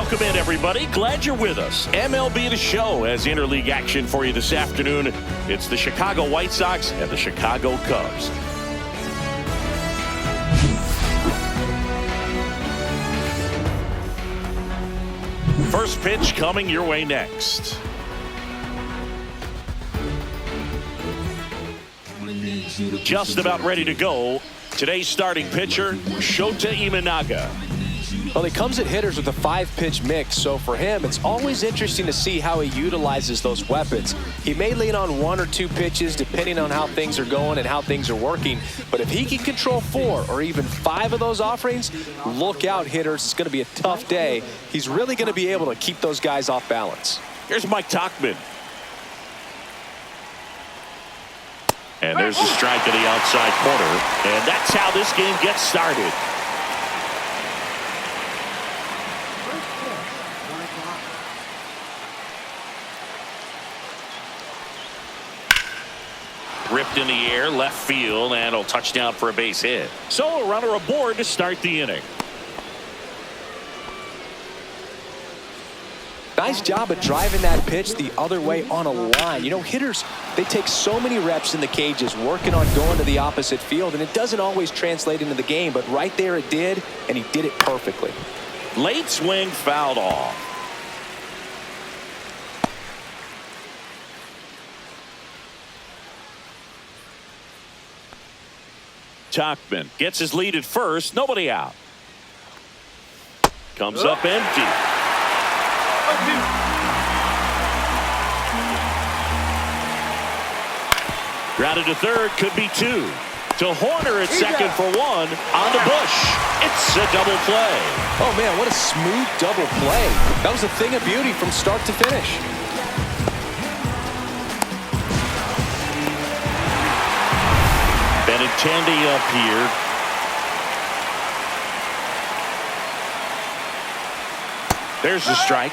Welcome in, everybody. Glad you're with us. MLB The Show has interleague action for you this afternoon. It's the Chicago White Sox and the Chicago Cubs. First pitch coming your way next. Just about ready to go. Today's starting pitcher, Shota Imanaga. Well, he comes at hitters with a 5-pitch mix, so for him, it's always interesting to see how he utilizes those weapons. He may lean on 1 or 2 pitches depending on how things are going and how things are working, but if he can control 4 or even 5 of those offerings, look out, hitters. It's going to be a tough day. He's really going to be able to keep those guys off balance. Here's Mike Tauchman. And there's a strike to the outside corner, and that's how this game gets started. Ripped in the air, left field, and a touchdown for a base hit. So a runner aboard to start the inning. Nice job of driving that pitch the other way on a line. You know, hitters, they take so many reps in the cages working on going to the opposite field, and it doesn't always translate into the game, but right there it did, and he did it perfectly. Late swing fouled off. Tauchman gets his lead at first, nobody out. Comes up empty. Grounded to third, could be 2. To Horner at second for 1. On the Bush. It's a double play. Oh, man, what a smooth double play. That was a thing of beauty from start to finish. Benintendi up here. There's the strike.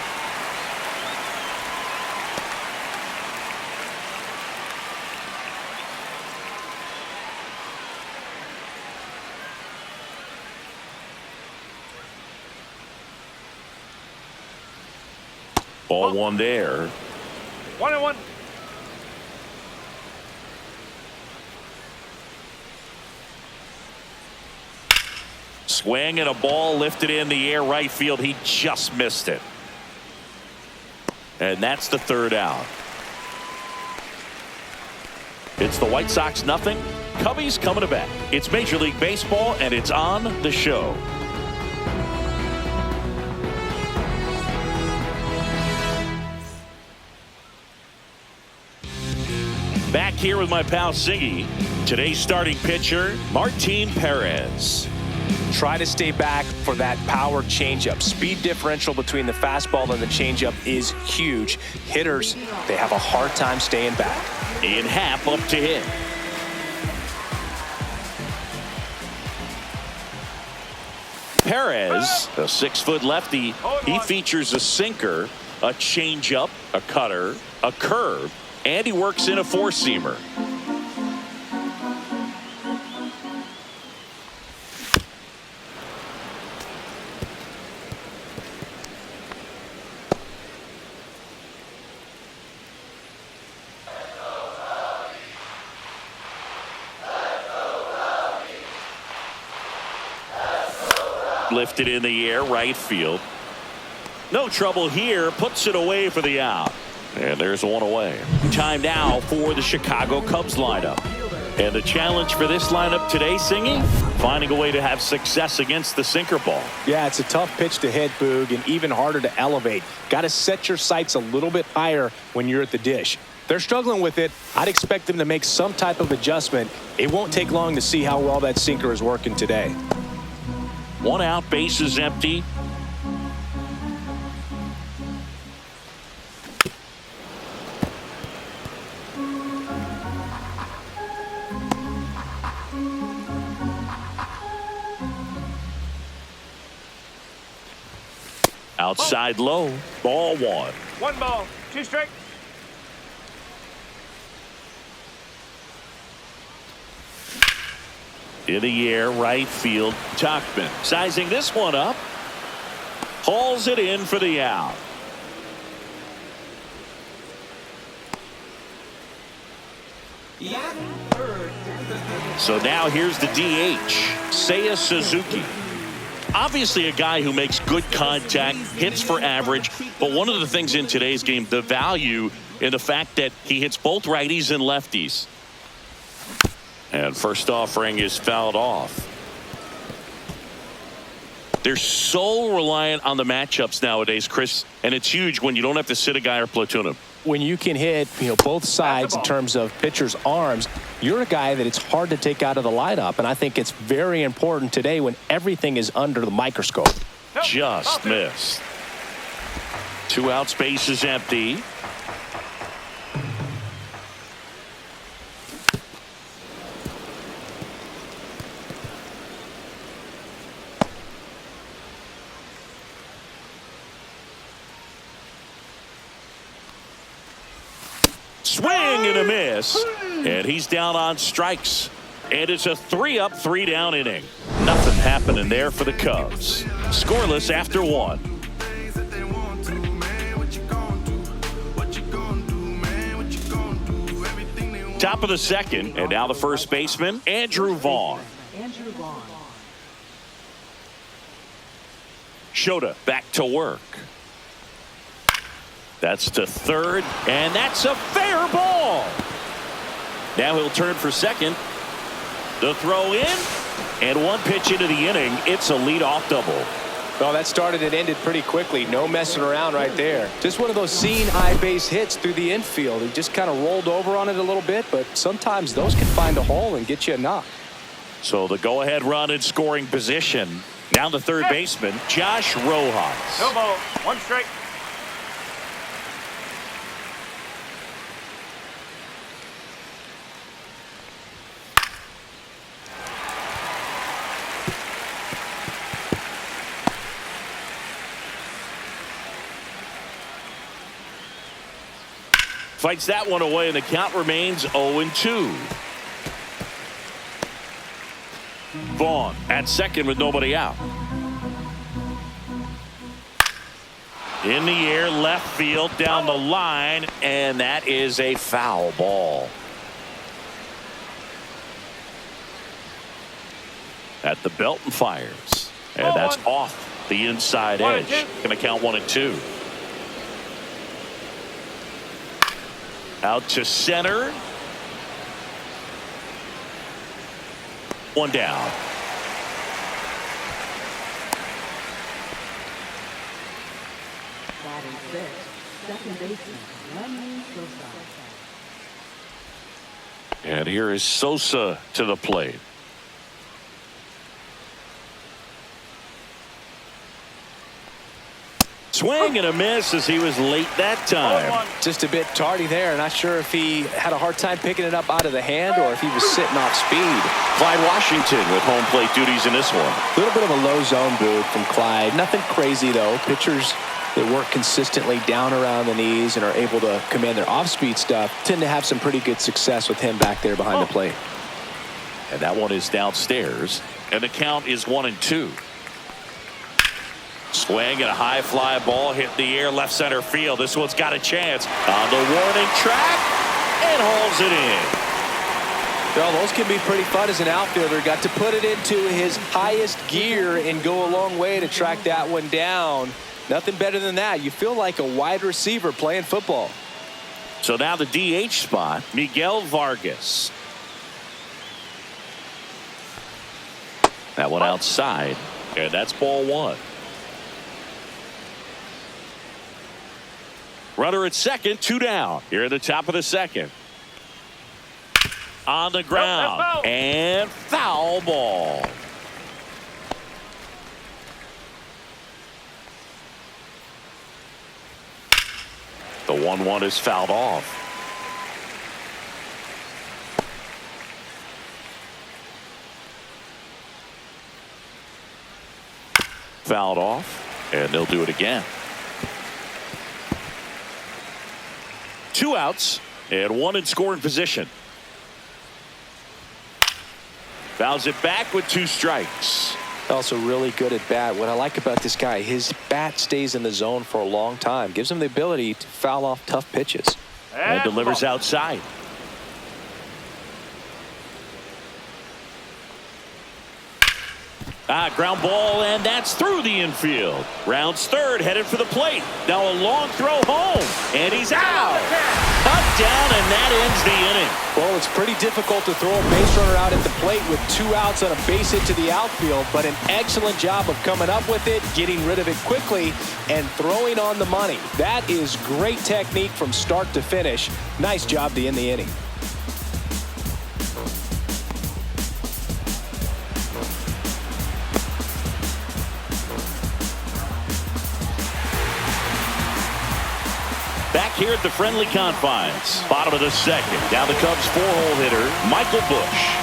Ball 1 there. 1-1. Swing and a ball lifted in the air right field. He just missed it. And that's the 3rd out. It's the White Sox nothing. Cubbies coming to bat. It's Major League Baseball and it's on the show. Back here with my pal Siggy. Today's starting pitcher, Martin Perez. Try to stay back for that power changeup. Speed differential between the fastball and the changeup is huge. Hitters, they have a hard time staying back. Ian Happ up to hit. Perez, a 6-foot lefty, he features a sinker, a changeup, a cutter, a curve, and he works in a 4-seamer. Lifted in the air, right field. No trouble here, puts it away for the out. And there's 1 away. Time now for the Chicago Cubs lineup. And the challenge for this lineup today, Singy, finding a way to have success against the sinker ball. Yeah, it's a tough pitch to hit, Boog, and even harder to elevate. Got to set your sights a little bit higher when you're at the dish. They're struggling with it. I'd expect them to make some type of adjustment. It won't take long to see how well that sinker is working today. 1 out, base is empty. Outside low, ball 1. 1 ball, 2 strikes. In the air, right field, Tauchman sizing this one up. Hauls it in for the out. So now here's the DH, Seiya Suzuki. Obviously a guy who makes good contact, hits for average, but one of the things in today's game, the value in the fact that he hits both righties and lefties. And first offering is fouled off. They're so reliant on the matchups nowadays, Chris, and it's huge when you don't have to sit a guy or platoon him. When you can hit, both sides in terms of pitchers' arms, you're a guy that it's hard to take out of the lineup. And I think it's very important today when everything is under the microscope. Just missed. 2 outs, base is empty. Swing and a miss, and he's down on strikes, and it's a 3-up, 3-down inning. Nothing happening there for the Cubs. Scoreless after 1. Top of the second, and now the first baseman, Andrew Vaughn. Shota back to work. That's to third, and that's a fair ball. Now he'll turn for second. The throw in, and 1 pitch into the inning. It's a leadoff double. Well, that started and ended pretty quickly. No messing around right there. Just one of those seeing eye base hits through the infield. He just kind of rolled over on it a little bit, but sometimes those can find a hole and get you a knock. So the go-ahead run in scoring position. Now the third baseman, Josh Rojas. No ball. 1 strike. Fights that one away, and the count remains 0-2. Vaughn at second with nobody out. In the air, left field, down the line, and that is a foul ball. At the belt and fires. And that's off the inside edge. Going to count 1-2. Out to center. 1 down. And here is Sosa to the plate. Swing and a miss as he was late that time. Just a bit tardy there. Not sure if he had a hard time picking it up out of the hand or if he was sitting off speed. Clyde Washington with home plate duties in this one. A little bit of a low zone boot from Clyde. Nothing crazy though. Pitchers that work consistently down around the knees and are able to command their off-speed stuff tend to have some pretty good success with him back there behind the plate. And that one is downstairs. And the count is 1-2. Swing and a high fly ball hit the air left center field. This one's got a chance on the warning track and hauls it in. Well, those can be pretty fun as an outfielder. Got to put it into his highest gear and go a long way to track that one down. Nothing better than that. You feel like a wide receiver playing football. So now the DH spot, Miguel Vargas. That one outside, and that's ball 1. Runner at second, 2 down. Here at the top of the second. On the ground, and foul ball. The 1-1 is fouled off. Fouled off, and they'll do it again. 2 outs and 1 in scoring position. Fouls it back with 2 strikes. Also really good at bat. What I like about this guy, his bat stays in the zone for a long time. Gives him the ability to foul off tough pitches. And delivers outside. Ground ball, and that's through the infield. Rounds third, headed for the plate. Now a long throw home, and he's out. Up, down, and that ends the inning. Well, it's pretty difficult to throw a base runner out at the plate with 2 outs on a base hit to the outfield, but an excellent job of coming up with it, getting rid of it quickly, and throwing on the money. That is great technique from start to finish. Nice job to end the inning. Back here at the friendly confines. Bottom of the second. Now the Cubs 4-hole hitter, Michael Busch.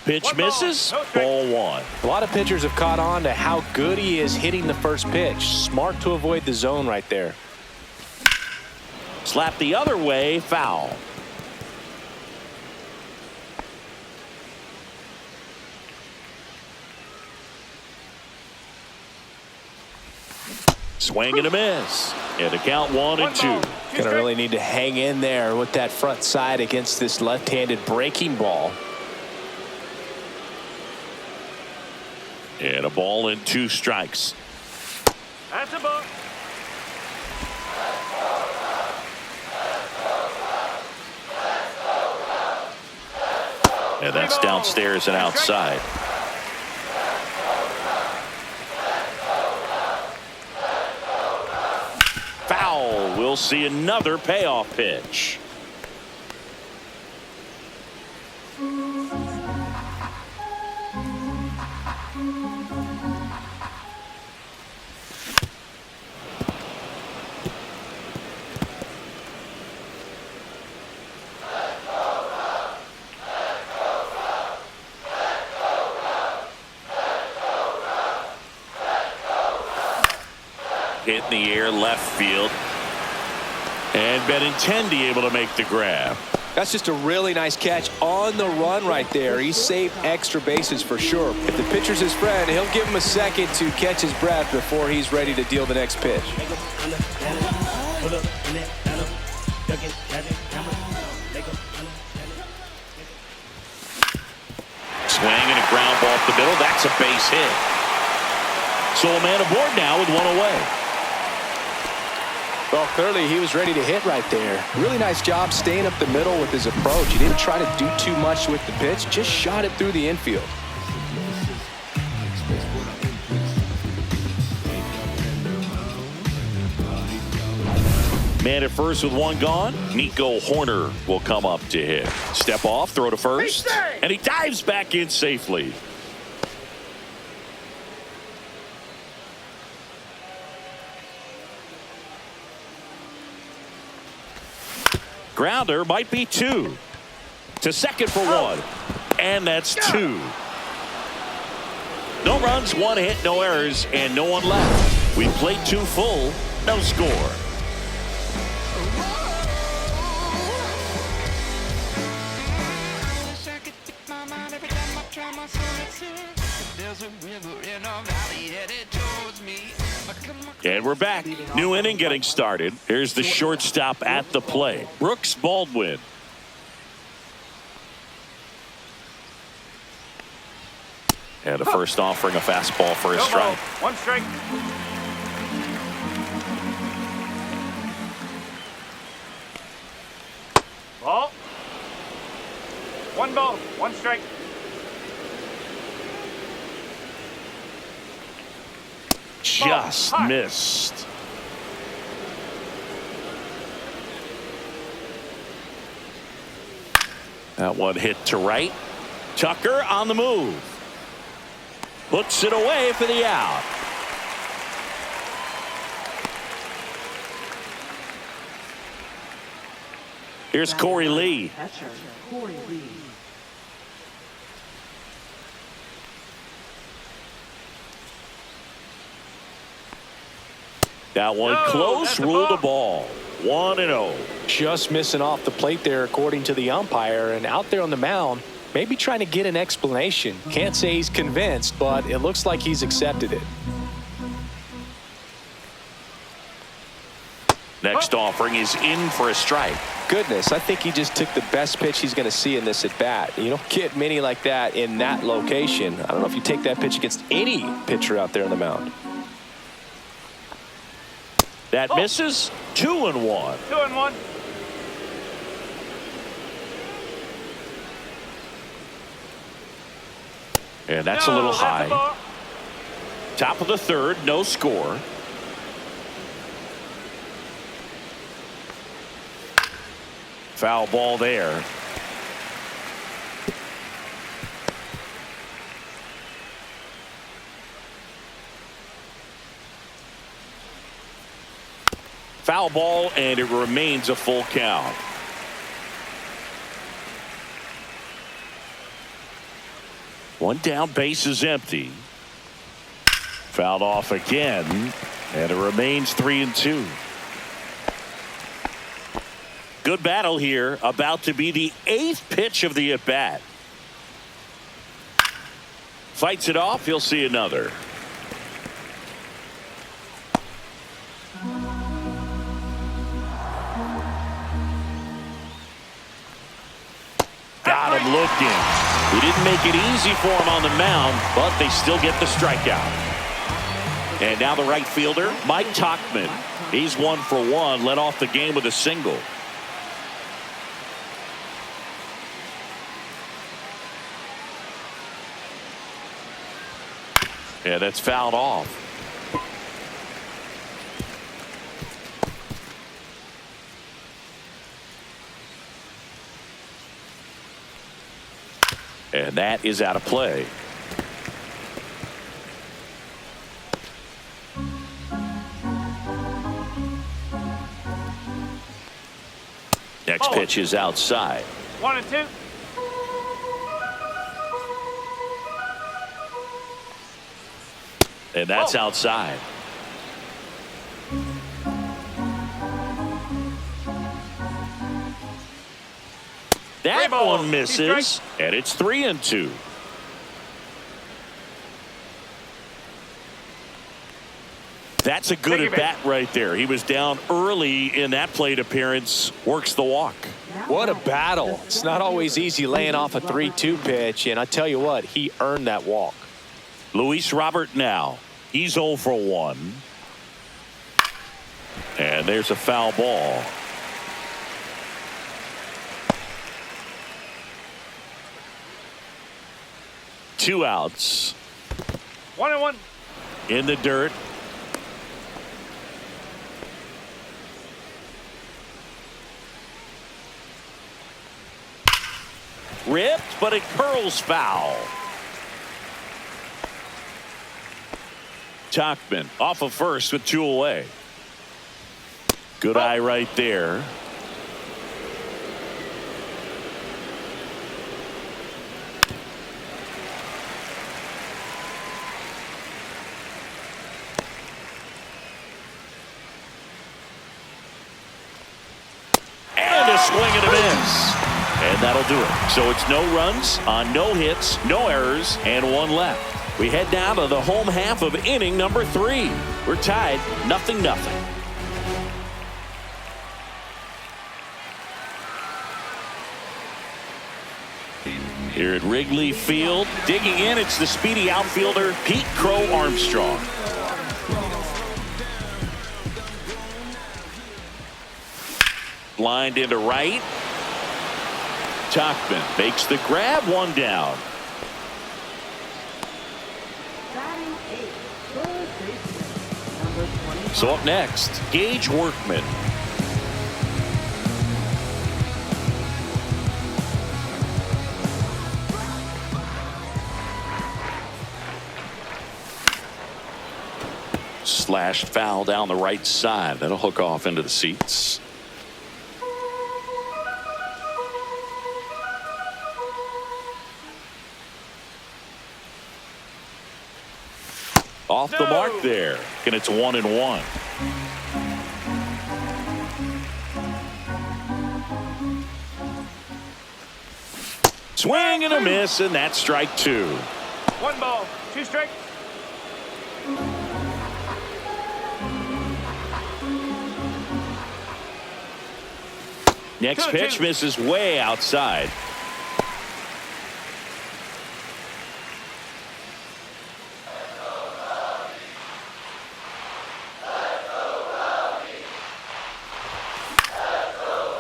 Pitch misses. Ball 1. A lot of pitchers have caught on to how good he is hitting the first pitch. Smart to avoid the zone right there. Slap the other way, foul. Swing and a miss. And the count 1-2. Gonna really need to hang in there with that front side against this left-handed breaking ball. And a ball and 2 strikes. That's a ball. And that's downstairs and outside. Foul. We'll see another payoff pitch. Hit in the air, left field. And Benintendi able to make the grab. That's just a really nice catch on the run right there. He saved extra bases for sure. If the pitcher's his friend, he'll give him a second to catch his breath before he's ready to deal the next pitch. Swing and a ground ball up the middle. That's a base hit. So a man aboard now with 1 away. Well, clearly he was ready to hit right there. Really nice job staying up the middle with his approach. He didn't try to do too much with the pitch, just shot it through the infield. Man at first with 1 gone. Nico Horner will come up to hit. Step off, throw to first, and he dives back in safely. Grounder might be 2. To second for 1. And that's 2. No runs, 1 hit, no errors, and no one left. We played 2 full, no score. And we're back. New inning getting started. Here's the shortstop at the plate, Brooks Baldwin. And the first offering a fastball for a strike. 1 strike. Ball. 1 ball, 1 strike. Just missed. That one hit to right. Tucker on the move. Puts it away for the out. Here's Corey Lee. That one No, close, that's a ruled a ball. ball. 1-0. Just missing off the plate there, according to the umpire. And out there on the mound, maybe trying to get an explanation. Can't say he's convinced, but it looks like he's accepted it. Next offering is in for a strike. Goodness, I think he just took the best pitch he's going to see in this at bat. You don't get many like that in that location. I don't know if you take that pitch against any pitcher out there on the mound. That misses. 2-1. 2-1. And that's a No, little that's high. ball. Top of the third, no score. Foul ball there. Foul ball, and it remains a full count. One down, base is empty. Fouled off again, and it remains 3-2. Good battle here, about to be the 8th pitch of the at-bat. Fights it off, he'll see another. Got him looking. He didn't make it easy for him on the mound, but they still get the strikeout. And now the right fielder, Mike Tauchman. He's 1 for 1, led off the game with a single. Yeah, that's fouled off. And that is out of play. Next pitch is outside. 1-2. And that's outside. That ball. one misses, and it's 3-2. That's a good Take it at bat right there. He was down early in that plate appearance. Works the walk. What a battle. It's not always easy laying off a 3-2 pitch, and I tell you what, he earned that walk. Luis Robert now. He's 0 for 1. And there's a foul ball. Two outs. 1-1. In the dirt. Ripped, but it curls foul. Tauchman off of first with 2 away. Good eye right there. And a swing and a miss. And that'll do it. So it's no runs on no hits, no errors, and 1 left. We head down to the home half of inning number 3. We're tied 0-0. Here at Wrigley Field, digging in, it's the speedy outfielder Pete Crow Armstrong. Lined into right. Tauchman makes the grab, 1 down. So up next, Gage Workman. Slashed foul down the right side. That'll hook off into the seats. Off the mark there. And it's 1-1. Swing and a miss, and that's strike two. 1 ball, 2 strikes. Next pitch misses way outside.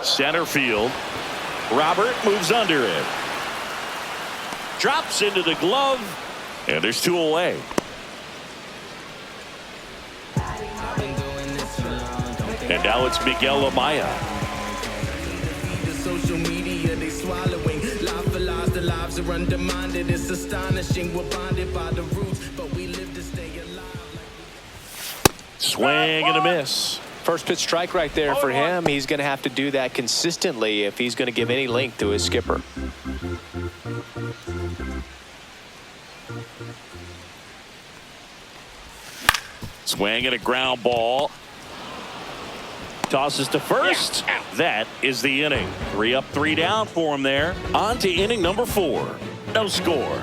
Center field. Robert moves under it. Drops into the glove, and there's 2 away. And now it's Miguel Amaya. Social media, they swallowing. Life for lives, the lives are undermined. It's astonishing. We're bonded by the roots, but we live to stay alive. Swing and a miss. First pitch strike right there for him. He's going to have to do that consistently if he's going to give any length to his skipper. Swing and a ground ball. Tosses to first. That is the inning. 3 up, 3 down for him there. On to inning number 4. No score.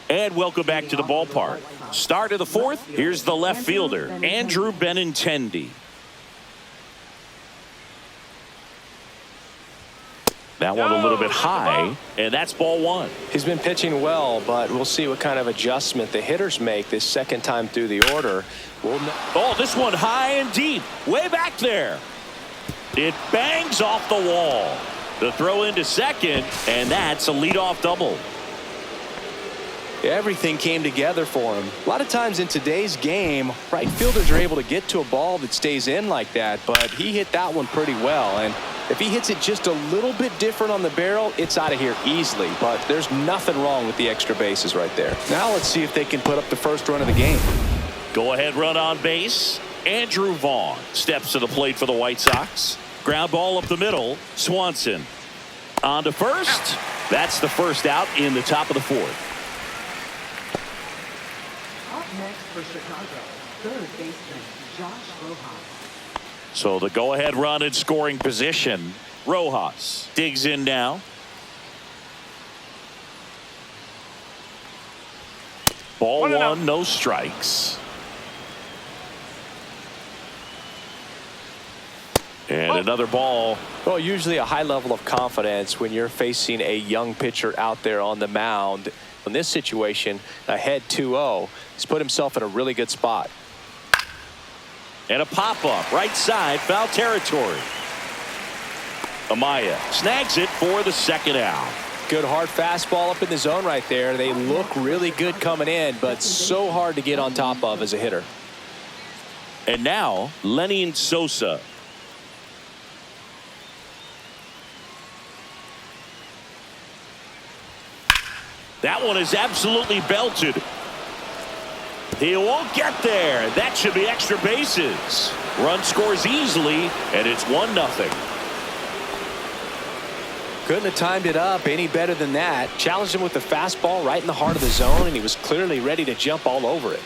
And welcome back to the ballpark. Start of the 4th. Here's the left fielder, Andrew Benintendi. That one a little bit high, and that's ball 1. He's been pitching well, but we'll see what kind of adjustment the hitters make this second time through the order. Oh, this one high and deep, way back there. It bangs off the wall. The throw into second, and that's a leadoff double. Everything came together for him. A lot of times in today's game, right fielders are able to get to a ball that stays in like that, but he hit that one pretty well. And if he hits it just a little bit different on the barrel, it's out of here easily. But there's nothing wrong with the extra bases right there. Now let's see if they can put up the first run of the game. Go ahead run on base. Andrew Vaughn steps to the plate for the White Sox. Ground ball up the middle. Swanson on to first. That's the first out in the top of the 4th. Up next for Chicago, third baseman Josh Rojas. So the go-ahead run in scoring position. Rojas digs in now. Ball 1, no strikes. And another ball. Well, usually a high level of confidence when you're facing a young pitcher out there on the mound. In this situation, ahead 2-0, he's put himself in a really good spot. And a pop-up, right side, foul territory. Amaya snags it for the second out. Good hard fastball up in the zone right there. They look really good coming in, but so hard to get on top of as a hitter. And now, Lenny Sosa. That one is absolutely belted. He won't get there. That should be extra bases. Run scores easily, and it's 1-0. Couldn't have timed it up any better than that. Challenged him with the fastball right in the heart of the zone, and he was clearly ready to jump all over it.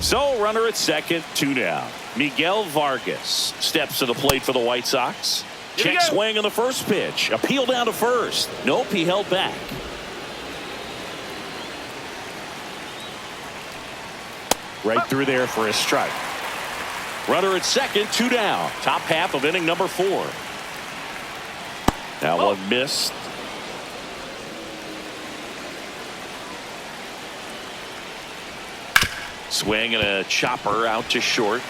So runner at second, 2 down. Miguel Vargas steps to the plate for the White Sox. Check swing on the first pitch. Appeal down to first. Nope, he held back. Right through there for a strike. Runner at second, 2 down. Top half of inning number 4. That one missed. Swing and a chopper out to short.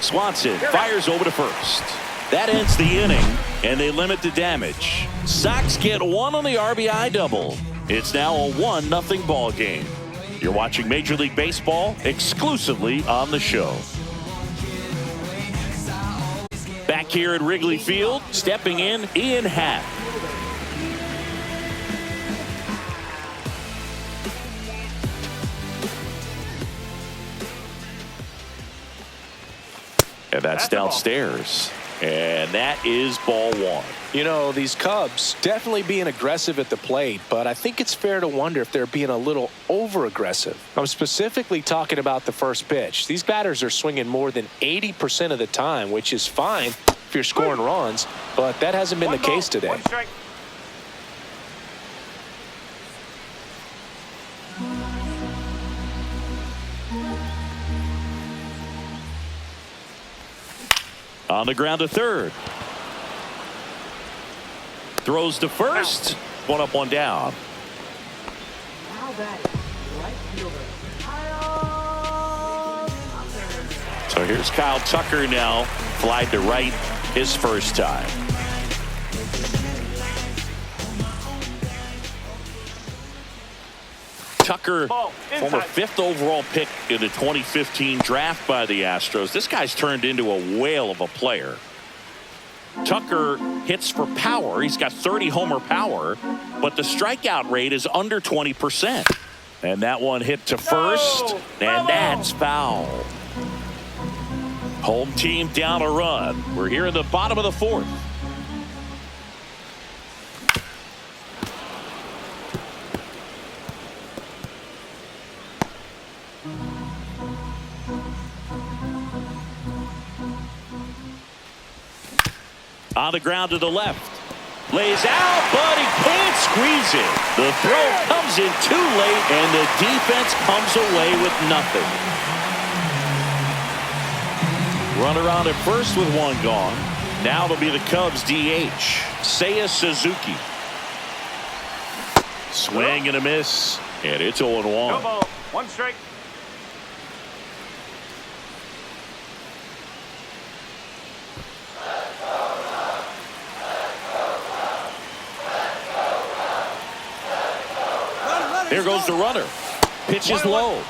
Swanson fires over to first. That ends the inning, and they limit the damage. Sox get 1 on the RBI double. It's now a 1-0 ball game. You're watching Major League Baseball exclusively on the show. Back here at Wrigley Field, stepping in, Ian Happ. And that's downstairs. And that is ball one. You know, these Cubs definitely being aggressive at the plate, but I think it's fair to wonder if they're being a little over-aggressive. I'm specifically talking about the first pitch. These batters are swinging more than 80% of the time, which is fine if you're scoring runs, but that hasn't been the case today. One strike. On the ground to third. Throws to first. One up, one down. Now batting, right fielder, So here's Kyle Tucker now. Flied to right his first time. Tucker, former 5th overall pick in the 2015 draft by the Astros. This guy's turned into a whale of a player. Tucker hits for power. He's got 30 homer power, but the strikeout rate is under 20%. And that one hit to first, and that's foul. Home team down a run. We're here in the bottom of the fourth. On the ground to the left. Lays out, but he can't squeeze it. The throw comes in too late, and the defense comes away with nothing. Runner on at first with one gone. Now it'll be the Cubs DH, Seiya Suzuki. Swing and a miss, and it's 0-1. No ball. One strike. Here goes the runner. Pitch is low.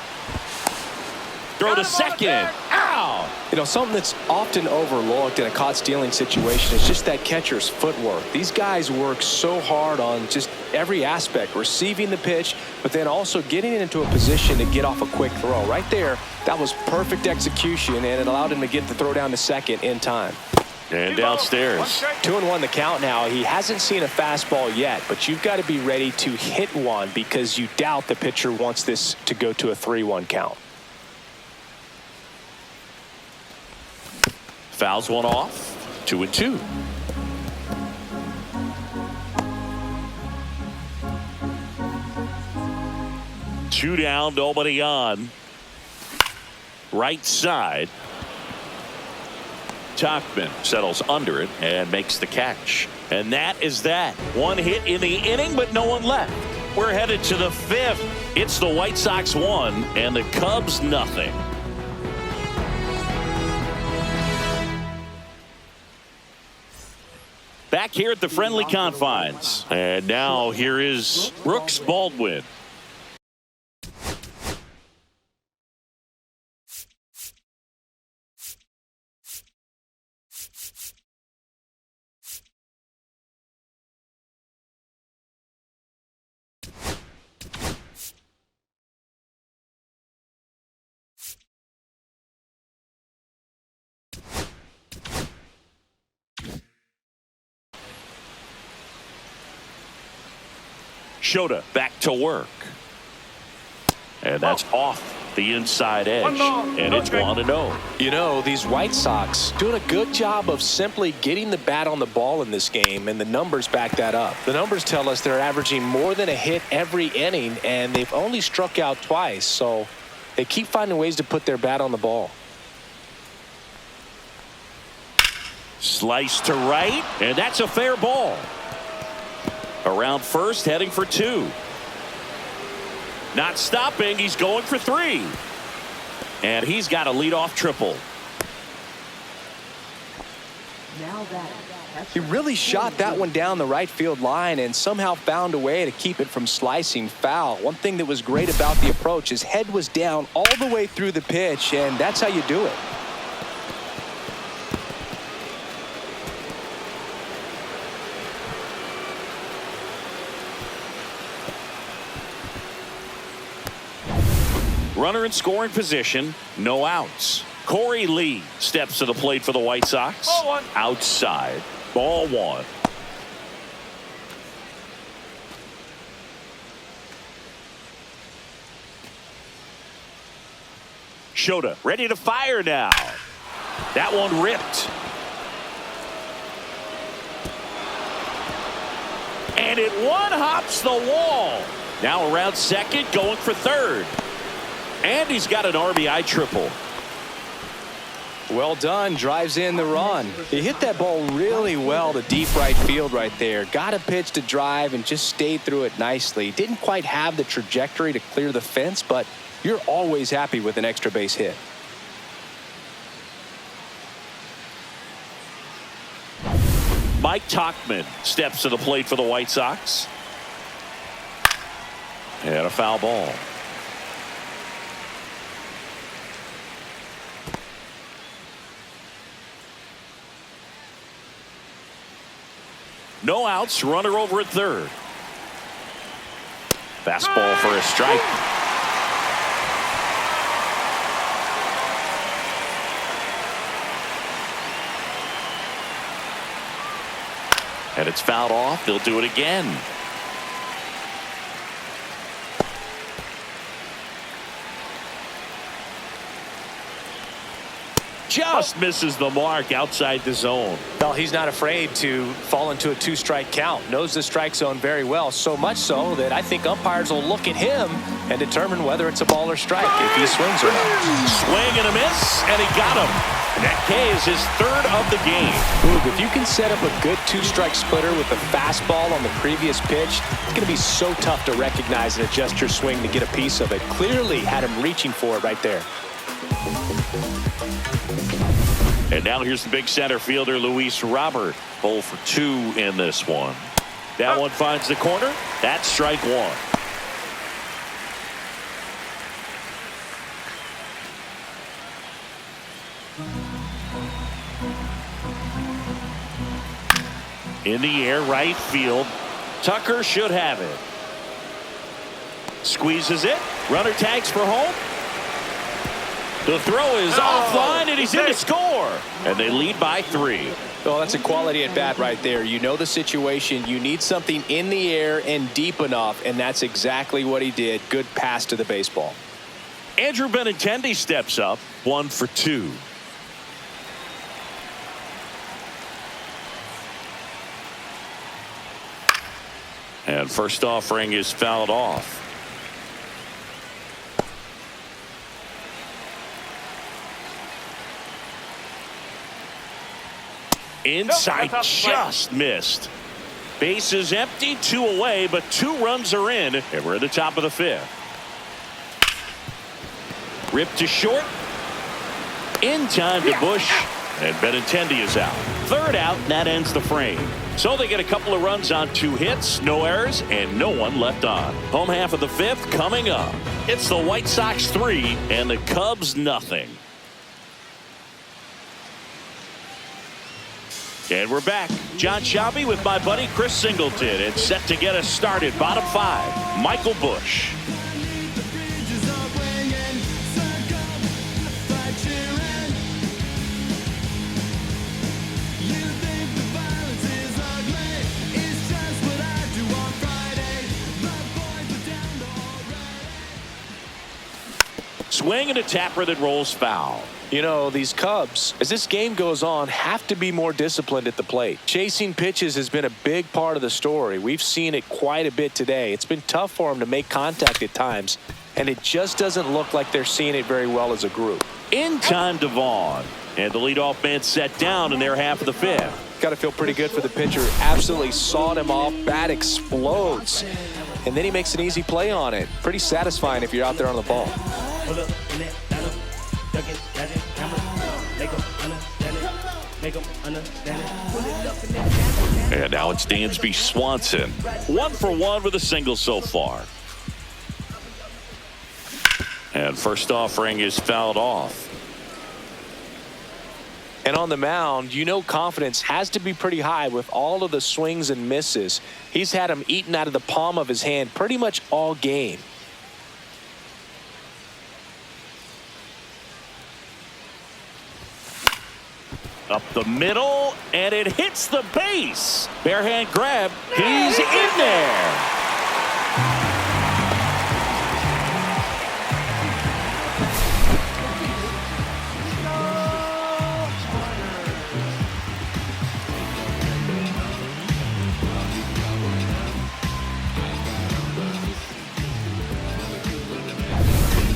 Throw to second. Ow! You know, something that's often overlooked in a caught stealing situation is just that catcher's footwork. These guys work so hard on just every aspect, receiving the pitch, but then also getting into a position to get off a quick throw. Right there, that was perfect execution, and it allowed him to get the throw down to second in time. And downstairs. 2-1 the count now. He hasn't seen a fastball yet, but you've got to be ready to hit one because you doubt the pitcher wants this to go to a 3-1 count. Fouls one off. 2-2. Two down, nobody on. Right side. Tachman settles under it and makes the catch. And that is that. One hit in the inning, but no one left. We're headed to the fifth. It's the White Sox 1 and the Cubs nothing. Back here at the friendly confines. And now here is Brooks Baldwin. Shota back to work. And that's off the inside edge. And it's 1-0. You know, these White Sox doing a good job of simply getting the bat on the ball in this game, and the numbers back that up. The numbers tell us they're averaging more than a hit every inning, and they've only struck out twice. So they keep finding ways to put their bat on the ball. Slice to right, and that's a fair ball. Around first, heading for 2. Not stopping, he's going for 3. And he's got a leadoff triple. now batting. He really shot that one down the right field line and somehow found a way to keep it from slicing foul. One thing that was great about the approach, his head was down all the way through the pitch, and that's how you do it. Runner in scoring position, no outs. Corey Lee steps to the plate for the White Sox. Ball one. Outside. Ball one. Shota ready to fire now. That one ripped. And it one-hops the wall. Now around second, going for third. And he's got an RBI triple. Well done. Drives in the run. He hit that ball really well to deep right field right there. Got a pitch to drive and just stayed through it nicely. Didn't quite have the trajectory to clear the fence, but you're always happy with an extra base hit. Mike Tauchman steps to the plate for the White Sox. And a foul ball. No outs, runner over at third. Fastball for a strike. And it's fouled off. They'll do it again. Just misses the mark outside the zone. Well, he's not afraid to fall into a two-strike count. Knows the strike zone very well, so much so that I think umpires will look at him and determine whether it's a ball or strike if he swings or not. Swing and a miss, and he got him. That K is his third of the game. Ooh, if you can set up a good two-strike splitter with the fastball on the previous pitch, it's going to be so tough to recognize and adjust your swing to get a piece of it. Clearly had him reaching for it right there. And now here's the big center fielder, Luis Robert. 0 for 2 in this one. That one finds the corner. That's strike one. In the air, right field. Tucker should have it. Squeezes it. Runner tags for home. The throw is offline, and he's in to score. And they lead by 3. Well, that's a quality at bat right there. You know the situation. You need something in the air and deep enough, and that's exactly what he did. Good pass to the baseball. Andrew Benintendi steps up. 1 for 2. And first offering is fouled off. Inside, just missed. Base is empty, 2 away, but 2 runs are in, and we're at the top of the 5th. Ripped to short. In time to Bush, and Benintendi is out. Third out, and that ends the frame. So they get a couple of runs on 2 hits, no errors, and no one left on. Home half of the 5th coming up. It's the White Sox 3 and the Cubs nothing. And we're back. John Shelby with my buddy Chris Singleton, and set to get us started. Bottom 5, Michael Bush. Swing and a tapper that rolls foul. You know, these Cubs, as this game goes on, have to be more disciplined at the plate. Chasing pitches has been a big part of the story. We've seen it quite a bit today. It's been tough for them to make contact at times, and it just doesn't look like they're seeing it very well as a group. In time to Vaughn, and the leadoff man set down in their half of the 5th. Got to feel pretty good for the pitcher. Absolutely sawed him off. Bat explodes, and then he makes an easy play on it. Pretty satisfying if you're out there on the ball. And now it's Dansby Swanson. 1 for 1 with a single so far. And first offering is fouled off. And on the mound, you know confidence has to be pretty high with all of the swings and misses. He's had them eaten out of the palm of his hand pretty much all game. Up the middle, and it hits the base. Bare hand grab. He's in there.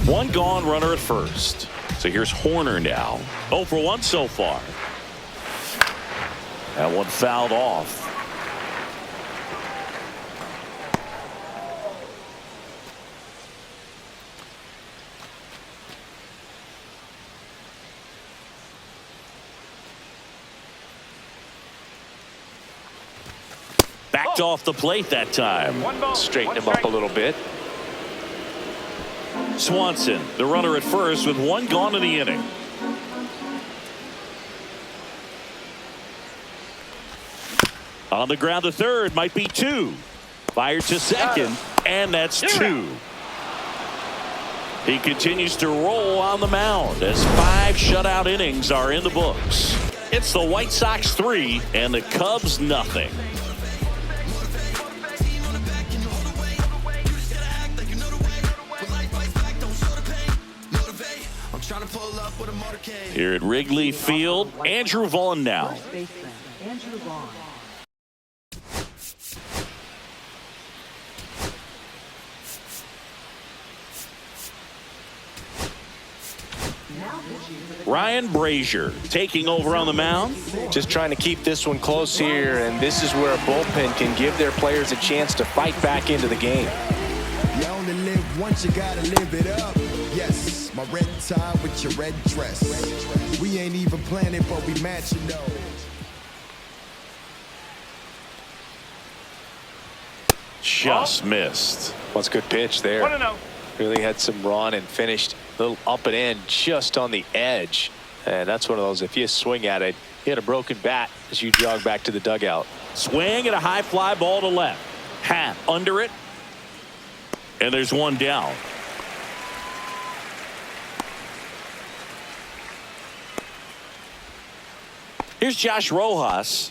One gone, runner at first. So here's Horner now. 0 for 1 so far. That one fouled off. Backed off the plate that time. One ball. Straighten one him up strike. a little bit. Swanson, the runner at first with one gone in the inning. On the ground to third, might be 2. Fired to second, and that's 2. He continues to roll on the mound as 5 shutout innings are in the books. It's the White Sox 3 and the Cubs nothing. Here at Wrigley Field, Andrew Vaughn now. First baseman, Andrew Vaughn. Now pitching for the Ryan Brazier taking over on the mound. Just trying to keep this one close here, and this is where a bullpen can give their players a chance to fight back into the game. You only live once, you gotta live it up. Yes, my red tie with your red dress. We ain't even planning, but we match, you know. Just missed. What's a good pitch there? 1-0. Really had some run and finished a little up and in just on the edge. And that's one of those, if you swing at it, you hit a broken bat as you jog back to the dugout. Swing and a high fly ball to left. Hat under it. And there's one down. Here's Josh Rojas.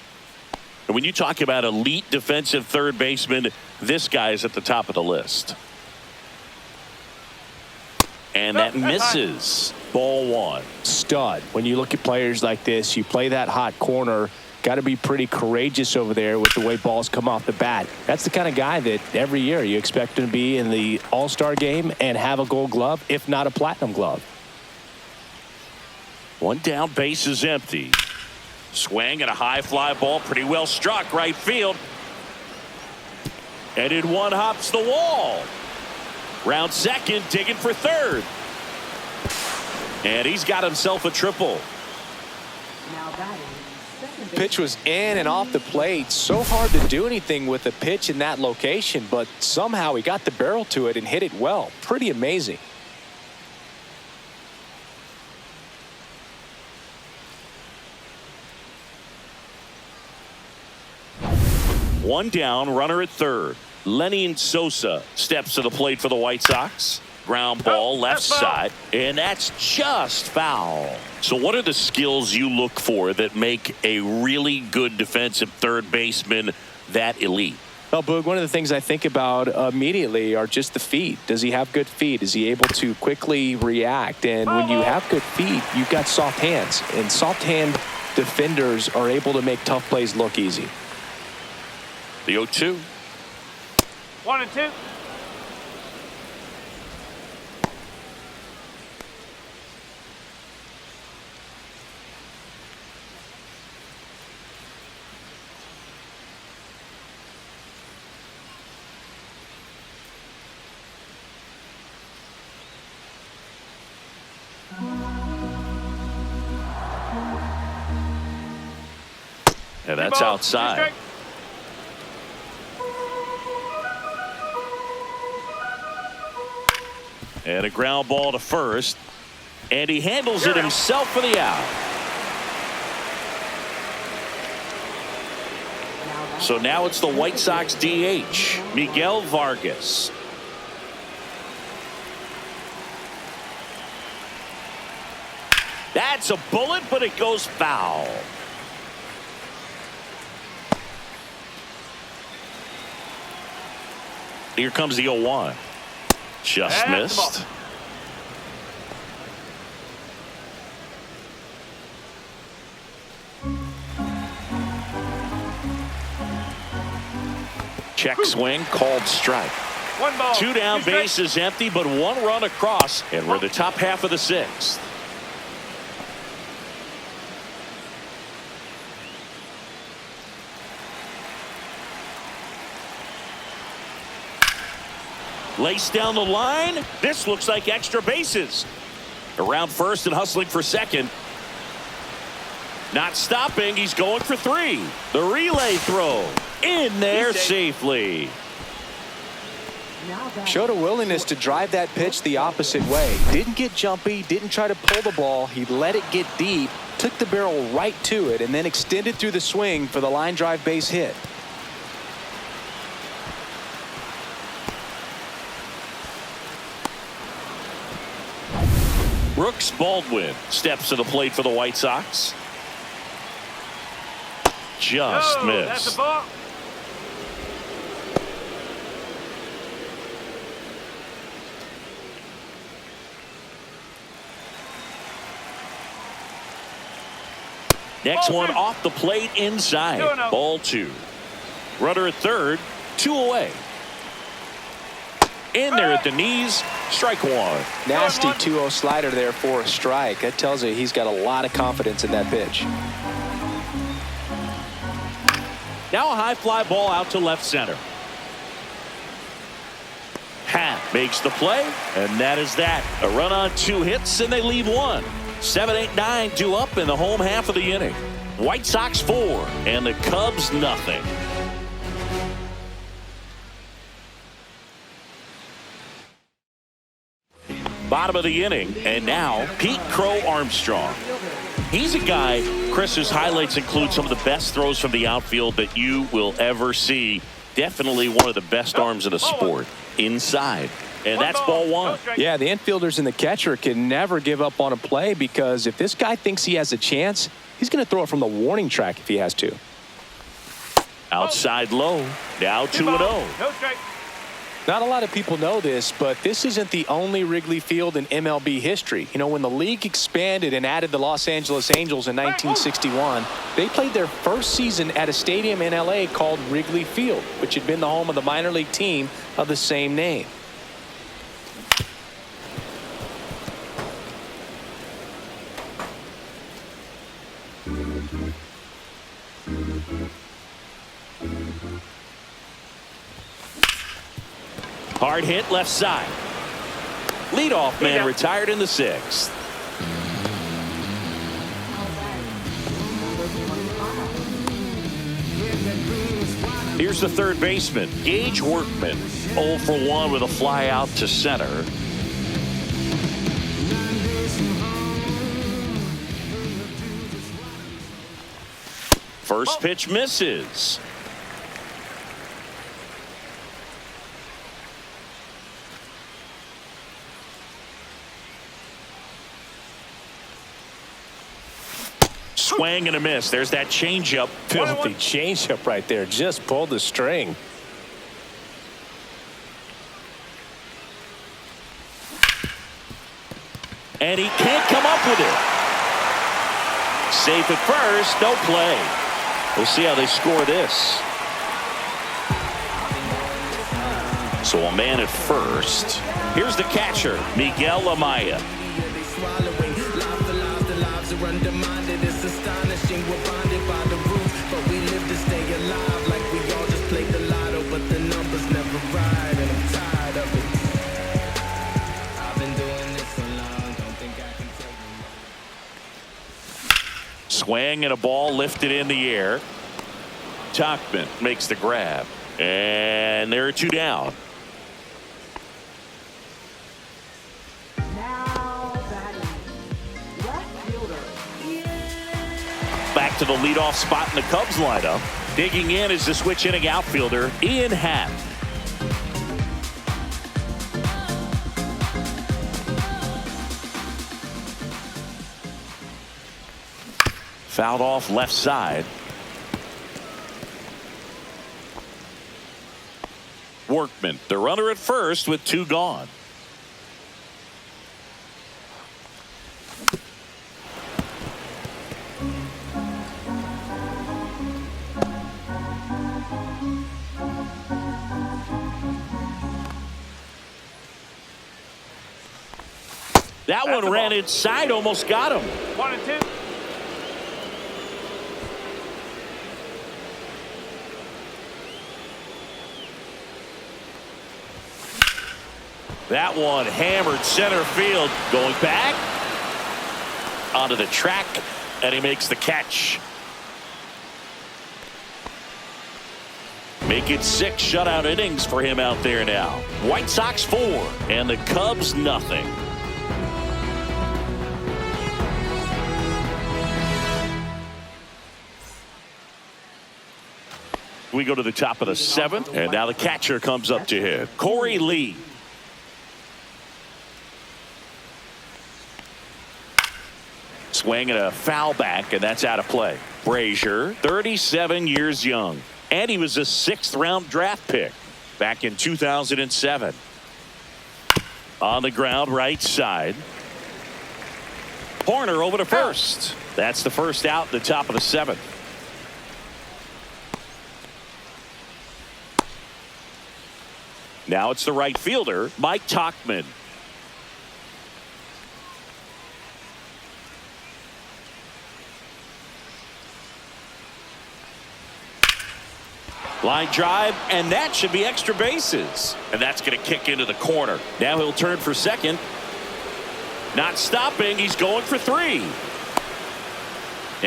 And when you talk about elite defensive third baseman, this guy is at the top of the list. And that misses. Ball 1. Stud. When you look at players like this, you play that hot corner. Got to be pretty courageous over there with the way balls come off the bat. That's the kind of guy that every year you expect him to be in the All-Star game and have a Gold Glove, if not a Platinum Glove. One down, base is empty. Swing and a high fly ball, pretty well struck right field. And in one hops the wall. Round second, digging for third. And he's got himself a triple. now batting second base. Pitch was in and off the plate. So hard to do anything with a pitch in that location, but somehow he got the barrel to it and hit it well. Pretty amazing. One down, runner at third. Lenny Sosa steps to the plate for the White Sox. Ground ball left that's foul. side, and that's just foul. So what are the skills you look for that make a really good defensive third baseman that elite? Well, Boog, one of the things I think about immediately are just the feet. Does he have good feet? Is he able to quickly react? And when you have good feet, you've got soft hands. And soft hand defenders are able to make tough plays look easy. The 0-2. 1-2. And that's outside. And a ground ball to first. And he handles it himself for the out. So now it's the White Sox DH, Miguel Vargas. That's a bullet, but it goes foul. Here comes the 0-1. Just That's missed. Check swing, called strike. 1 ball. 2 down, 2 strikes. base is empty, but 1 run across, and we're the top half of the 6th. Lace down the line. This looks like extra bases. Around first and hustling for second. Not stopping. He's going for 3. The relay throw in there safely. Now back. Showed a willingness to drive that pitch the opposite way. Didn't get jumpy, didn't try to pull the ball. He let it get deep, took the barrel right to it, and then extended through the swing for the line drive base hit. Brooks Baldwin steps to the plate for the White Sox. Just Oh, that's missed. a ball. Next Ball one 2. off the plate inside. 2-0. Ball 2. Runner at third. 2 away. In there at the knees. Strike 1. Nasty 1-1. 2-0 slider there for a strike. That tells you he's got a lot of confidence in that pitch. Now a high fly ball out to left center. Hat makes the play, and that is that. A run on 2 hits, and they leave 1. 7, 8, 9 due up in the home half of the inning. White Sox 4, and the Cubs nothing. Bottom of the inning, and now Pete Crow Armstrong. He's a guy, Chris, whose highlights include some of the best throws from the outfield that you will ever see. Definitely one of the best arms in the sport. Inside. And that's ball 1. Yeah, the infielders and the catcher can never give up on a play, because if this guy thinks he has a chance, he's going to throw it from the warning track if he has to. Outside low. Now 2-0. No strike. Not a lot of people know this, but this isn't the only Wrigley Field in MLB history. You know, when the league expanded and added the Los Angeles Angels in 1961, they played their first season at a stadium in LA called Wrigley Field, which had been the home of the minor league team of the same name. Hard hit left side. Leadoff man retired in the 6th. Here's the third baseman, Gage Workman. 0 for 1 with a fly out to center. First pitch misses. Swing and a miss. There's that changeup. Filthy changeup right there. Just pulled the string. And he can't come up with it. Safe at first. No play. We'll see how they score this. So a man at first. Here's the catcher, Miguel Amaya. They swallowing life, the lives are undermined. It's astonishing. We're bonded by the roots, but we live to stay alive. Like we all just played the lotto, but the numbers never ride, and I'm tired of it. I've been doing this so long, don't think I can tell you. Swing and a ball lifted in the air. Tachman makes the grab. And there are 2 down. Now batting. Left fielder. Back to the leadoff spot in the Cubs lineup. Digging in is the switch inning outfielder, Ian Happ. Fouled off left side. Workman, the runner at first with 2 gone. That That's one a ran ball. inside, almost got him. 1 and 2. That one hammered center field, going back onto the track, and he makes the catch. Make it 6 shutout innings for him out there now. White Sox 4 and the Cubs nothing. We go to the top of the 7th, and now the catcher comes up to hit. Corey Lee. Swing and a foul back, and that's out of play. Brazier, 37 years young, and he was a 6th-round draft pick back in 2007. On the ground, right side. Horner over to first. That's the first out at the top of the 7th. Now it's the right fielder, Mike Tauchman. Line drive, and that should be extra bases. And that's going to kick into the corner. Now he'll turn for second. Not stopping, he's going for 3.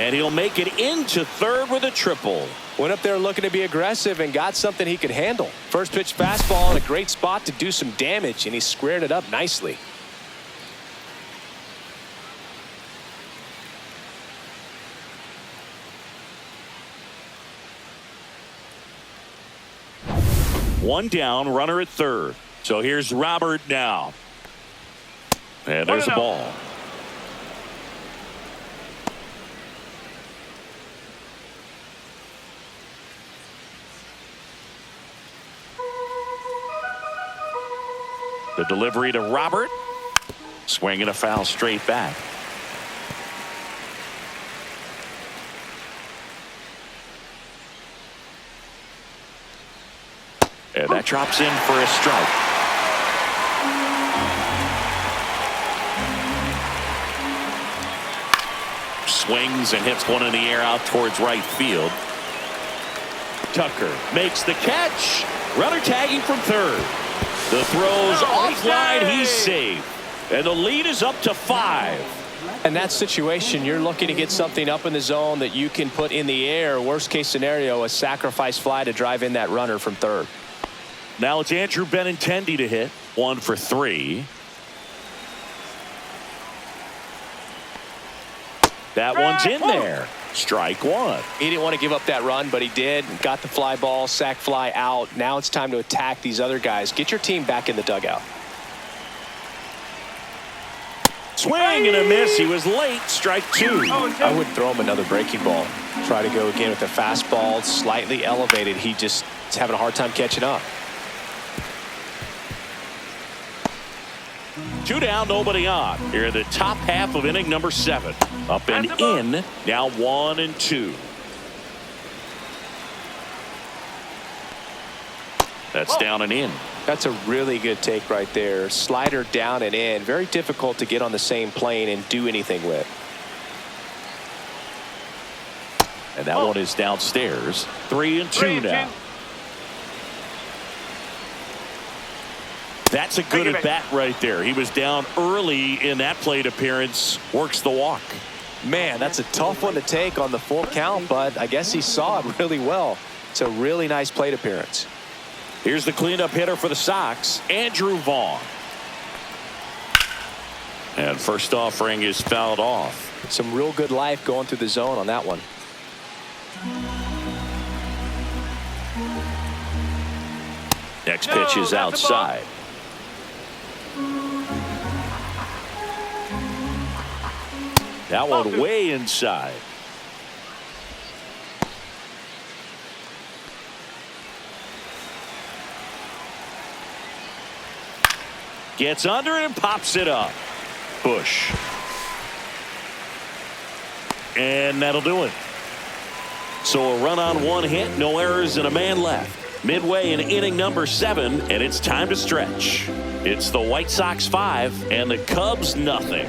And he'll make it into third with a triple. Went up there looking to be aggressive and got something he could handle. First pitch fastball in a great spot to do some damage, and he squared it up nicely. One down, runner at third. So here's Robert now. And there's the ball. The delivery to Robert. Swinging a foul straight back. And that drops in for a strike. Swings and hits one in the air out towards right field. Tucker makes the catch. Runner tagging from third. The throw's offline. He's safe. And the lead is up to 5. In that situation, you're looking to get something up in the zone that you can put in the air. Worst case scenario, a sacrifice fly to drive in that runner from third. Now it's Andrew Benintendi to hit. 1 for 3. That one's in there. Strike 1. He didn't want to give up that run, but he did. Got the fly ball, sac fly out. Now it's time to attack these other guys. Get your team back in the dugout. Swing and a miss. He was late. Strike 2. I would throw him another breaking ball. Try to go again with the fastball, slightly elevated. He just is having a hard time catching up. 2 down, nobody on. Here in the top half of inning number 7. Up and in. Now 1 and 2. That's down and in. That's a really good take right there. Slider down and in. Very difficult to get on the same plane and do anything with. And that one is downstairs. 3 and 2 now. That's a good at bat right there. He was down early in that plate appearance. Works the walk. Man, that's a tough one to take on the full count, but I guess he saw it really well. It's a really nice plate appearance. Here's the cleanup hitter for the Sox, Andrew Vaughn. And first offering is fouled off. Some real good life going through the zone on that one. Next pitch is outside. That one way inside. Gets under it and pops it up. Bush. And that'll do it. So a run on one hit, no errors, and a man left. Midway in inning number 7, and it's time to stretch. It's the White Sox 5 and the Cubs nothing.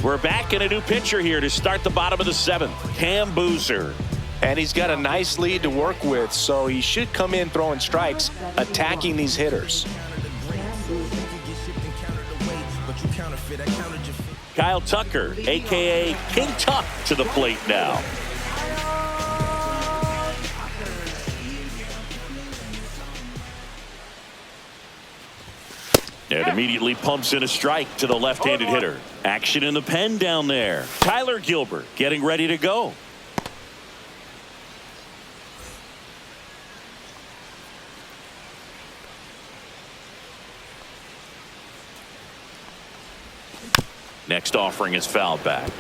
We're back in a new pitcher here to start the bottom of the 7th. Cam Boozer. And he's got a nice lead to work with, so he should come in throwing strikes, attacking these hitters. Kyle Tucker, a.k.a. King Tuck, to the plate now. And immediately pumps in a strike to the left-handed hitter. Action in the pen down there. Tyler Gilbert getting ready to go. Next offering is fouled back.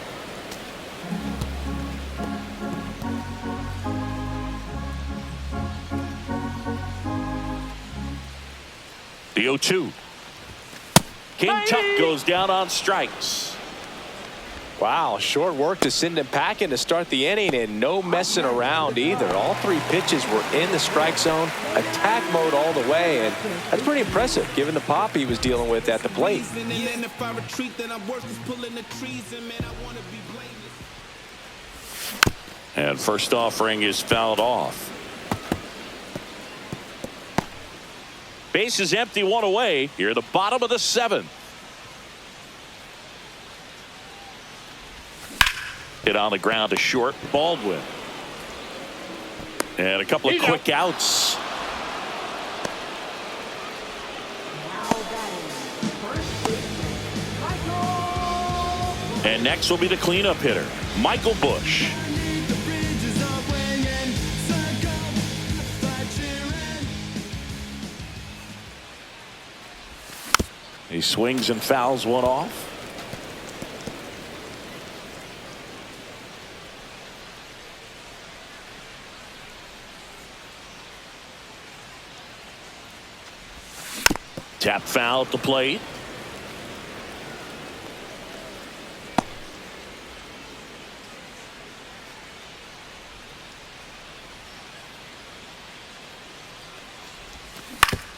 The 0-2. King Tuck goes down on strikes. Wow, short work to send him packing to start the inning, and no messing around either. All 3 pitches were in the strike zone, attack mode all the way, and that's pretty impressive given the pop he was dealing with at the plate. And first offering is fouled off. Base is empty, 1 away. Here, the bottom of the 7th. Hit on the ground to short. Baldwin. And a couple of quick outs. And next will be the cleanup hitter, Michael Bush. He swings and fouls one off. Tap foul at the plate.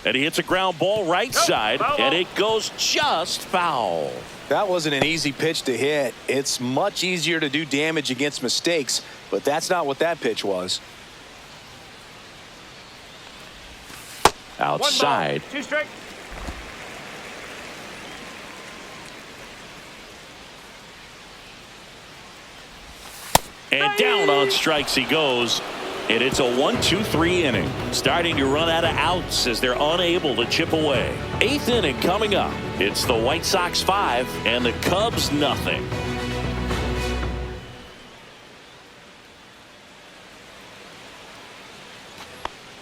And he hits a ground ball right side, and it goes just foul. That wasn't an easy pitch to hit. It's much easier to do damage against mistakes, but that's not what that pitch was. Outside. 2 strikes. And down on strikes he goes. And it's a 1-2-3 inning. Starting to run out of outs as they're unable to chip away. 8th inning coming up. It's the White Sox 5 and the Cubs nothing.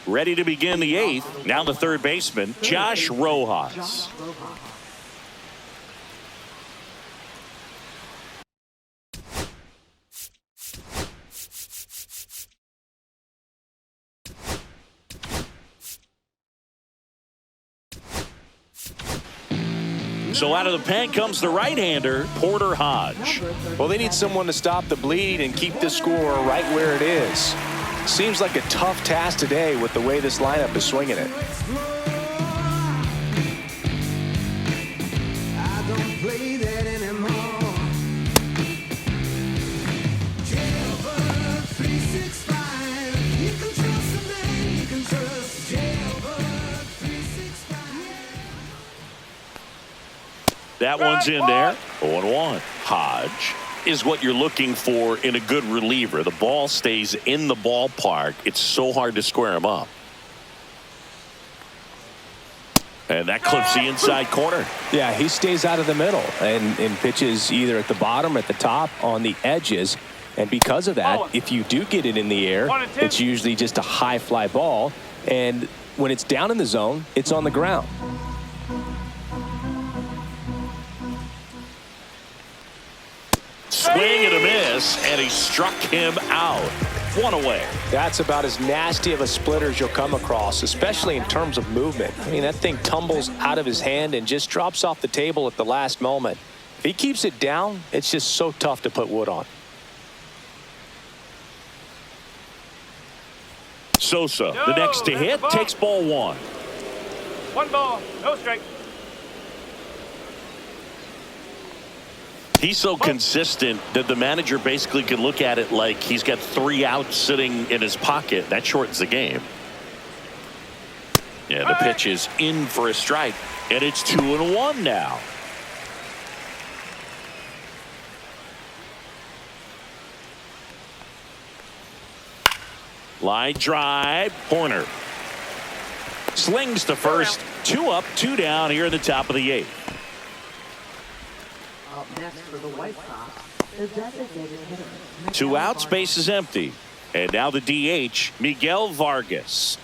Ready to begin the 8th. Now the third baseman, Josh Rojas. So out of the pen comes the right-hander, Porter Hodge. Well, they need someone to stop the bleed and keep the score right where it is. Seems like a tough task today with the way this lineup is swinging it. I don't play that anymore. Jailbird 365. You can trust the man, you can trust Jailbird 365. That one's in there. 0-1. Hodge is what you're looking for in a good reliever. The ball stays in the ballpark. It's so hard to square him up. And that clips the inside corner. Yeah, he stays out of the middle and pitches either at the bottom or at the top on the edges. And because of that, if you do get it in the air, it's usually just a high fly ball. And when it's down in the zone, it's on the ground. Swing and a miss, and he struck him out. One away. That's about as nasty of a splitter as you'll come across, especially in terms of movement. I mean, that thing tumbles out of his hand and just drops off the table at the last moment. If he keeps it down, it's just so tough to put wood on. Sosa, the next to hit, takes ball one. 1 ball, no strike. He's so consistent that the manager basically can look at it like he's got 3 outs sitting in his pocket. That shortens the game. Yeah, the pitch is in for a strike, and it's 2-1 now. Line drive, Horner slings to first. 2 up, 2 down here in the top of the 8th. Up next for the White Sox, the designated hitter. 2 outs, base is empty. And now the DH, Miguel Vargas.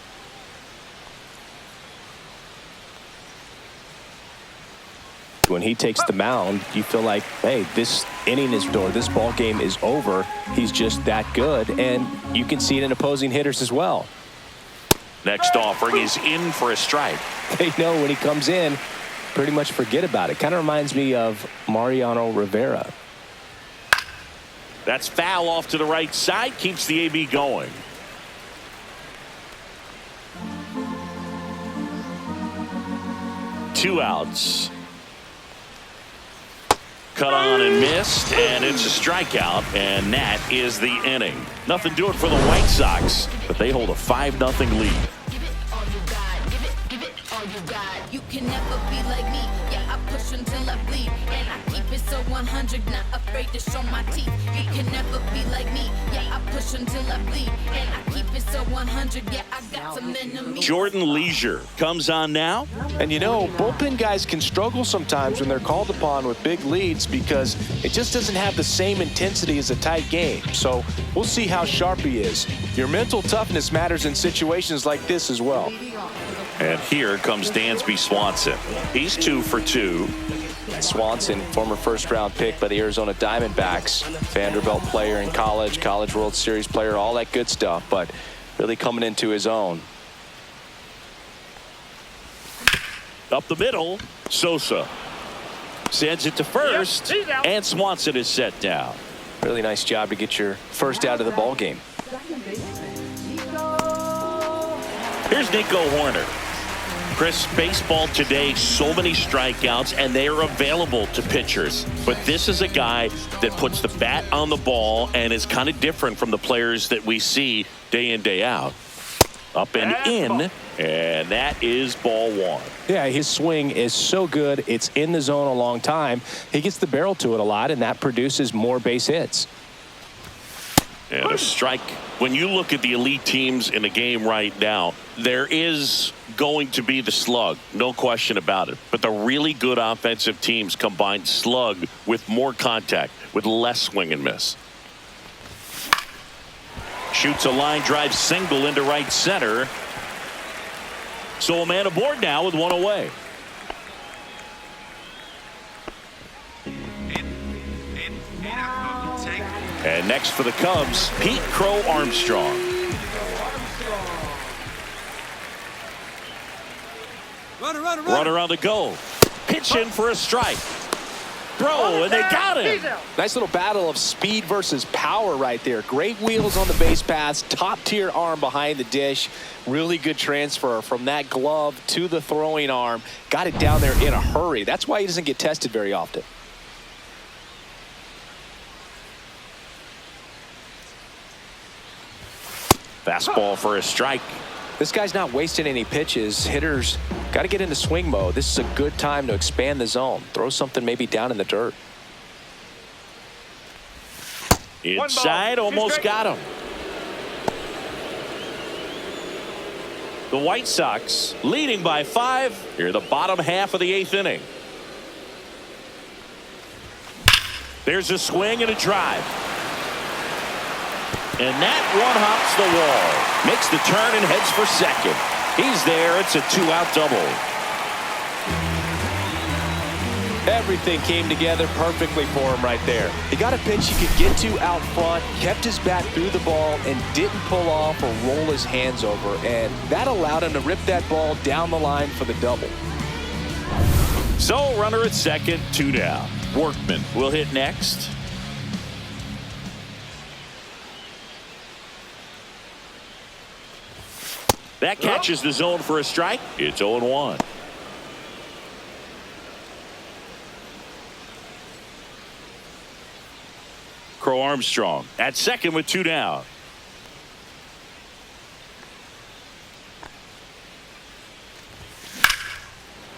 When he takes the mound, you feel like, hey, this inning is or this ball game is over. He's just that good, and you can see it in opposing hitters as well. Next offering is in for a strike. They know when he comes in, pretty much forget about it. Kind of reminds me of Mariano Rivera. That's foul off to the right side, keeps the AB going. Two outs. Cut on and missed, and it's a strikeout, and that is the inning. Nothing doing for the White Sox, but they hold a 5-0 lead. You can never be like me. Yeah, I push until I bleed, and I keep it so 100, not afraid to show my teeth. You can never be like me. Yeah, I push until I bleed, and I keep it so 100. Yeah, I got some enemies. Jordan Leisure comes on now. And you know, bullpen guys can struggle sometimes when they're called upon with big leads because it just doesn't have the same intensity as a tight game. So we'll see how sharp he is. Your mental toughness matters in situations like this as well. And here comes Dansby Swanson. He's 2 for 2. Swanson, former first-round pick by the Arizona Diamondbacks, Vanderbilt player in college, College World Series player, all that good stuff, but really coming into his own. Up the middle, Sosa sends it to first, and Swanson is set down. Really nice job to get your first out of the ball game. Second baseman, Here's Nico Horner. Chris, baseball today, so many strikeouts, and they are available to pitchers. But this is a guy that puts the bat on the ball and is kind of different from the players that we see day in, day out. Up and in, and that is ball 1. Yeah, his swing is so good. It's in the zone a long time. He gets the barrel to it a lot, and that produces more base hits. And a strike. When you look at the elite teams in the game right now, there is going to be the slug, no question about it. But the really good offensive teams combine slug with more contact, with less swing and miss. Shoots a line drive single into right center. So a man aboard now with 1 away. And next for the Cubs, Pete Crow Armstrong. Runner on the go. Pitch in for a strike. Throw, and they got him. Nice little battle of speed versus power right there. Great wheels on the base paths, top-tier arm behind the dish. Really good transfer from that glove to the throwing arm. Got it down there in a hurry. That's why he doesn't get tested very often. Fastball for a strike. This guy's not wasting any pitches. Hitters got to get into swing mode. This is a good time to expand the zone. Throw something maybe down in the dirt. Inside, almost got him. The White Sox leading by 5 here in the bottom half of the 8th inning. There's a swing and a drive. And that one hops the wall, makes the turn and heads for second. He's there. It's a 2-out double. Everything came together perfectly for him right there. He got a pitch he could get to out front, kept his bat through the ball, and didn't pull off or roll his hands over. And that allowed him to rip that ball down the line for the double. So runner at second, 2 down. Workman will hit next. That catches the zone for a strike. It's 0-1. Crow Armstrong at second with 2 down.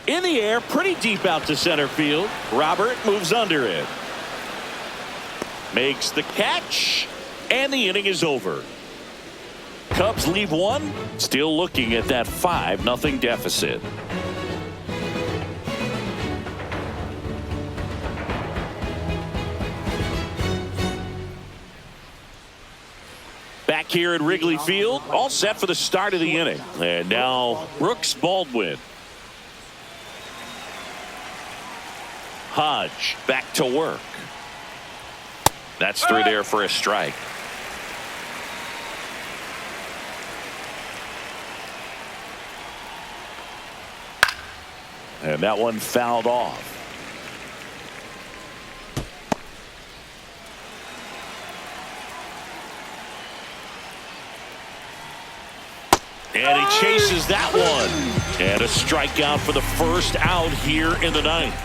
In the air, pretty deep out to center field. Robert moves under it. Makes the catch, and the inning is over. Cubs leave one, still looking at that 5-0 deficit. Back here at Wrigley Field, all set for the start of the inning. And now Brooks Baldwin. Hodge back to work. That's through there for a strike. And that one fouled off. And he chases that one. And a strikeout for the first out here in the ninth.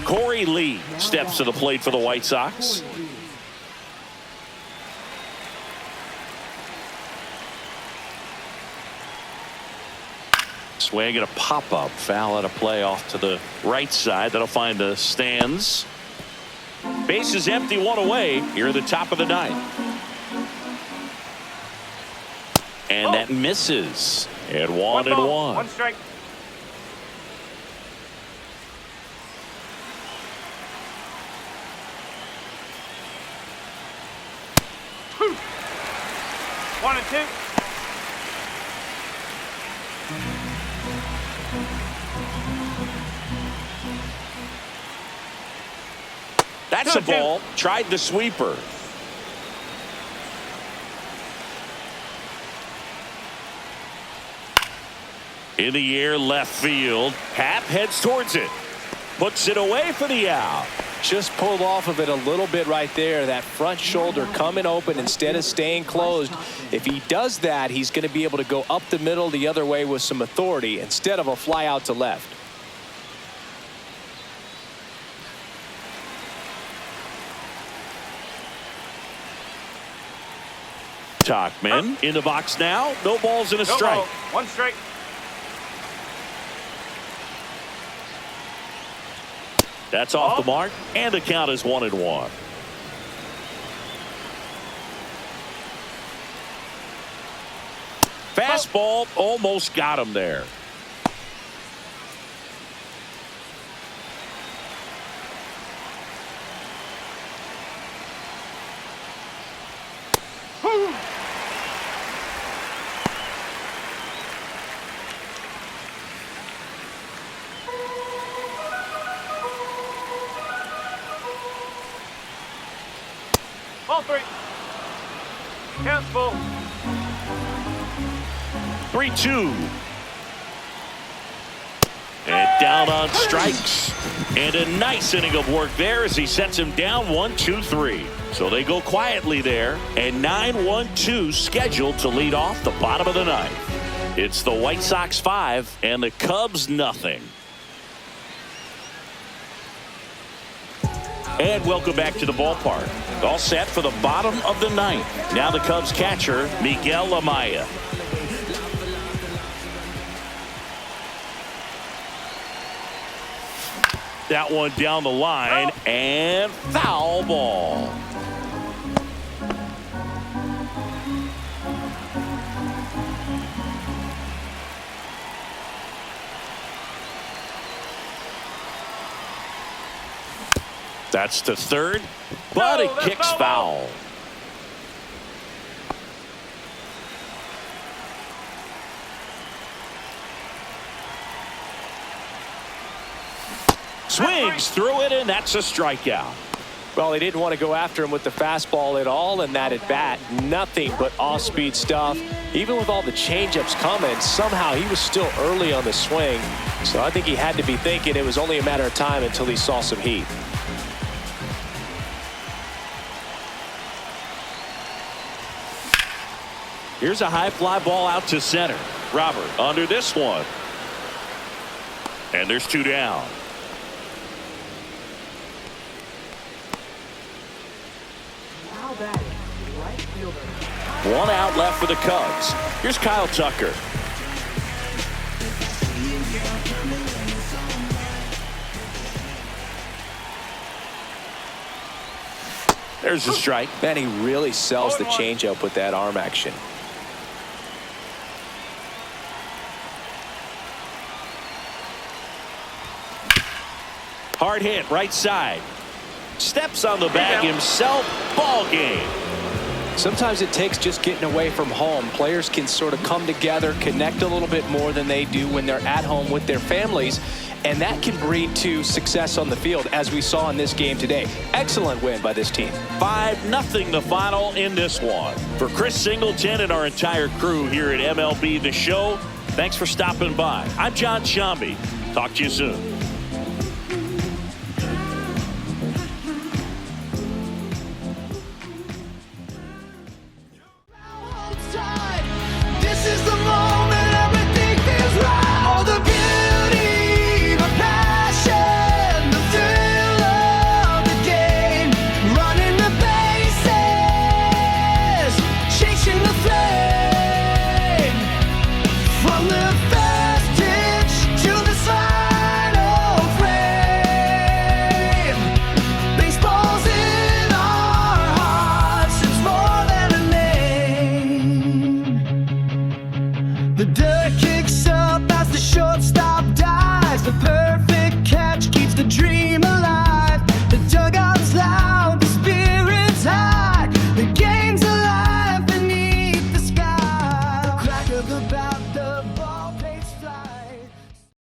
Corey Lee steps to the plate for the White Sox. Swing and a pop-up. Foul out of play off to the right side. That'll find the stands. Base is empty, 1 away here at the top of the ninth. And that misses. And 1-1. 1 strike. Whew. 1 and 2. That's a ball. Tried the sweeper. In the air, left field. Happ heads towards it. Puts it away for the out. Just pulled off of it a little bit right there. That front shoulder coming open instead of staying closed. If he does that, he's going to be able to go up the middle the other way with some authority instead of a fly out to left. Tachman in the box now. No balls and a strike. Ball. 1 strike. That's off the mark, and the count is 1-1. Fastball almost got him there. Ball 3. Count's full. 3-2. And down on strikes. And a nice inning of work there as he sets him down 1-2-3. So they go quietly there. And 9-1-2 scheduled to lead off the bottom of the ninth. It's the White Sox 5 and the Cubs nothing. And welcome back to the ballpark. All set for the bottom of the ninth. Now the Cubs catcher, Miguel Amaya. That one down the line and foul ball. That's to third, but it kicks foul. Swings through it, and that's a strikeout. Well, he didn't want to go after him with the fastball at all, and that at bat, nothing but off-speed stuff. Even with all the changeups coming, somehow he was still early on the swing. So I think he had to be thinking it was only a matter of time until he saw some heat. Here's a high fly ball out to center. Robert under this one. And there's 2 down. Now batting, right fielder. 1 out left for the Cubs. Here's Kyle Tucker. There's a strike. Man, he really sells the changeup with that arm action. Hard hit right side. Steps on the bag himself. Ball game. Sometimes it takes just getting away from home. Players can sort of come together, connect a little bit more than they do when they're at home with their families. And that can breed to success on the field, as we saw in this game today. Excellent win by this team. 5-0 the final in this one. For Chris Singleton and our entire crew here at MLB The Show, thanks for stopping by. I'm John Shambi. Talk to you soon. This is the moment everything feels right. All the beauty, the passion, the thrill of the game. Running the bases, chasing the flame. From the first pitch to the final frame. Baseball's in our hearts, it's more than a name. The dirt kicks up as the shortstop dives. The perfect catch keeps the dream